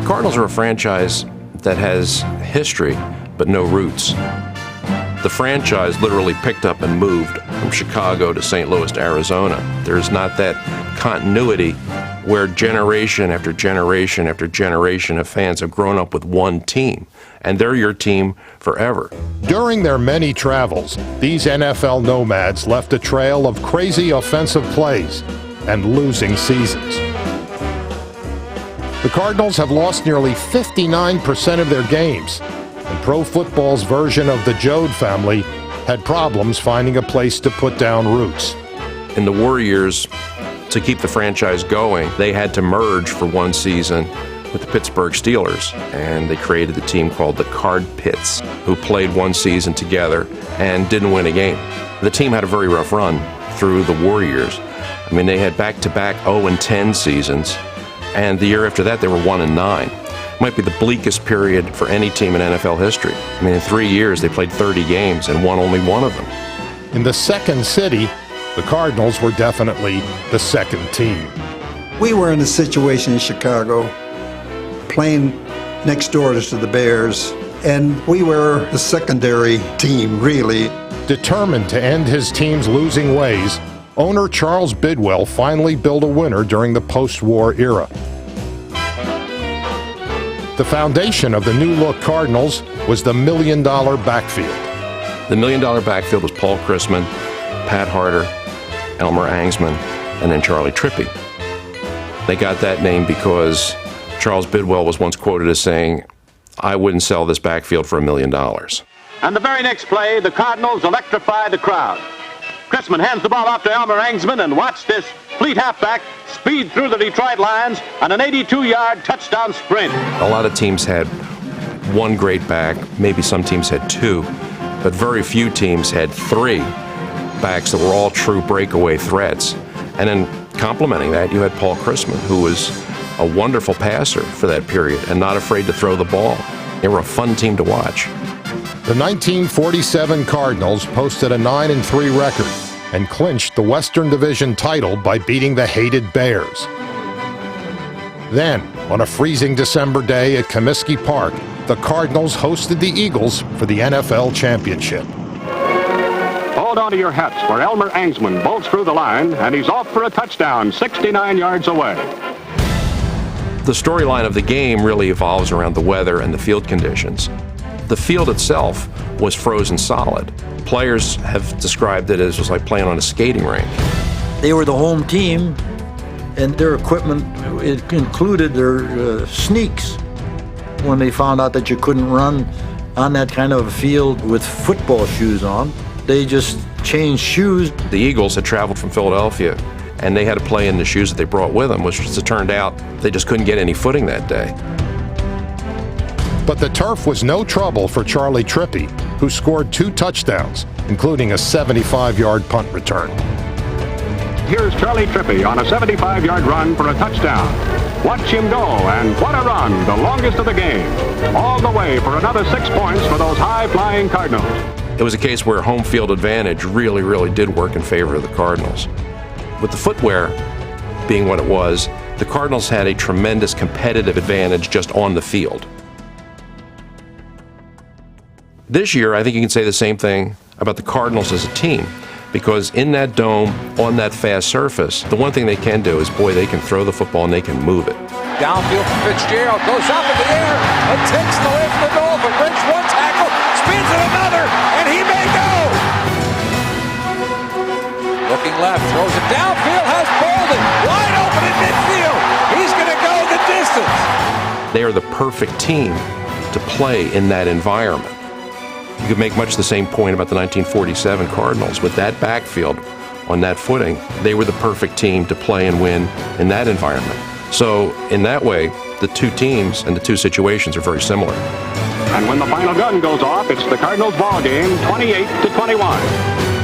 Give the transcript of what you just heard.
Cardinals are a franchise that has history but no roots. The franchise literally picked up and moved from Chicago to St. Louis to Arizona. There's not that continuity where generation after generation after generation of fans have grown up with one team, and they're your team forever. During their many travels, these NFL nomads left a trail of crazy offensive plays and losing seasons. The Cardinals have lost nearly 59% of their games, and Pro Football's version of the Joad family had problems finding a place to put down roots. In the war years, to keep the franchise going, they had to merge for one season with the Pittsburgh Steelers, and they created the team called the Card Pits, who played one season together and didn't win a game. The team had a very rough run through the war years. I mean, they had back-to-back 0-10 seasons, and the year after that they were 1-9. It might be the bleakest period for any team in NFL history. I mean, in 3 years they played 30 games and won only one of them. In the second city, the Cardinals were definitely the second team. We were in a situation in Chicago, playing next door to the Bears, and we were a secondary team, really. Determined to end his team's losing ways, owner Charles Bidwell finally built a winner during the post-war era. The foundation of the new-look Cardinals was the $1 million backfield. The $1 million backfield was Paul Chrisman, Pat Harter, Elmer Angsman, and then Charlie Trippi. They got that name because Charles Bidwell was once quoted as saying, "I wouldn't sell this backfield for $1 million." And the very next play, the Cardinals electrify the crowd. Chrisman hands the ball off to Elmer Angsman, and watch this fleet halfback speed through the Detroit lines on an 82-yard touchdown sprint. A lot of teams had one great back, maybe some teams had two, but very few teams had three backs that were all true breakaway threats. And then complementing that, you had Paul Chrisman, who was a wonderful passer for that period and not afraid to throw the ball. They were a fun team to watch. The 1947 Cardinals posted a 9-3 record and clinched the Western Division title by beating the hated Bears. Then, on a freezing December day at Comiskey Park, the Cardinals hosted the Eagles for the NFL championship. Hold on to your hats, for Elmer Angsman bolts through the line, and he's off for a touchdown 69 yards away. The storyline of the game really evolves around the weather and the field conditions. The field itself was frozen solid. Players have described it as like playing on a skating rink. They were the home team, and their equipment, it included their sneaks. When they found out that you couldn't run on that kind of a field with football shoes on, they just changed shoes. The Eagles had traveled from Philadelphia, and they had to play in the shoes that they brought with them, which, as it turned out, they just couldn't get any footing that day. But the turf was no trouble for Charlie Trippi, who scored 2 touchdowns, including a 75-yard punt return. Here's Charlie Trippi on a 75-yard run for a touchdown. Watch him go, and what a run, the longest of the game. All the way for another 6 points for those high-flying Cardinals. It was a case where home field advantage really did work in favor of the Cardinals. With the footwear being what it was, the Cardinals had a tremendous competitive advantage just on the field. This year, I think you can say the same thing about the Cardinals as a team, because in that dome, on that fast surface, the one thing they can do is, boy, they can throw the football and they can move it. Downfield from Fitzgerald, goes up in the air, and takes it away from the goal, but breaks one tackle, spins it another, and he may go! Looking left, throws it downfield, has Bolden, wide open in midfield, he's gonna go the distance! They are the perfect team to play in that environment. You could make much the same point about the 1947 Cardinals. With that backfield on that footing, they were the perfect team to play and win in that environment. So in that way, the two teams and the two situations are very similar. And when the final gun goes off, it's the Cardinals ball game, 28-21.